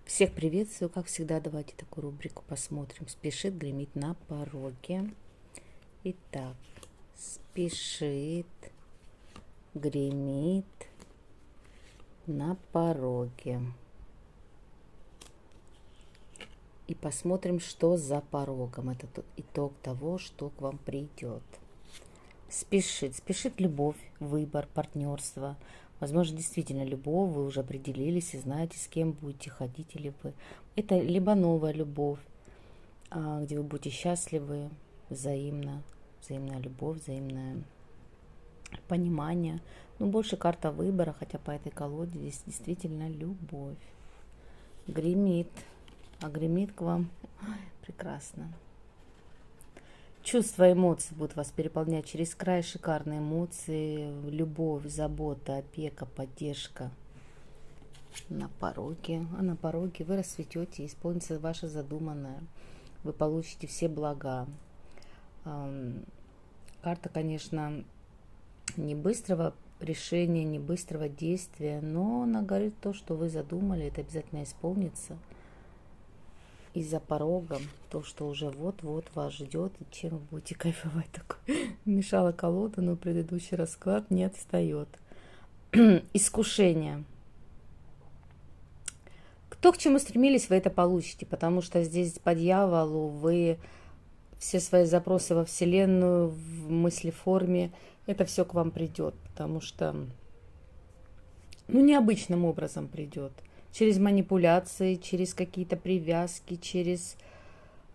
Всех приветствую. Как всегда, давайте такую рубрику посмотрим. Спешит, гремит на пороге. Итак, спешит, гремит на пороге. И посмотрим, что за порогом. Это итог того, что к вам придет. Спешит. Спешит любовь, выбор, партнерство. Возможно, действительно любовь, вы уже определились и знаете, с кем будете ходить или вы. Это либо новая любовь, где вы будете счастливы, взаимно, взаимная любовь, взаимное понимание. Но больше карта выбора, хотя по этой колоде здесь действительно любовь. Гремит. А гремит к вам. Ой, прекрасно. Чувства, эмоции будут вас переполнять через край. Шикарные эмоции, любовь, забота, опека, поддержка на пороге. А на пороге вы расцветете, исполнится ваше задуманное. Вы получите все блага. Карта, конечно, не быстрого решения, не быстрого действия, но она говорит то, что вы задумали, это обязательно исполнится. И за порогом то, что уже вот-вот вас ждет, и чем вы будете кайфовать. Такой мешала колода, но предыдущий расклад не отстает. Искушение. Кто к чему стремились, вы это получите, потому что здесь по дьяволу вы все свои запросы во Вселенную, в мыслеформе, это все к вам придет, потому что, необычным образом придет. Через манипуляции, через какие-то привязки, через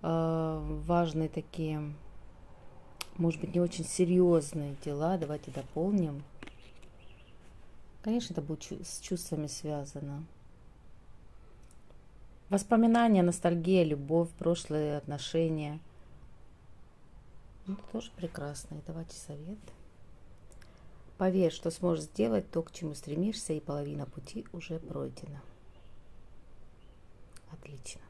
важные такие, может быть, не очень серьезные дела. Давайте дополним. Конечно, это будет с чувствами связано. Воспоминания, ностальгия, любовь, прошлые отношения. Это тоже прекрасно. И давайте совет. Поверь, что сможешь сделать то, к чему стремишься, и половина пути уже пройдена. Отлично.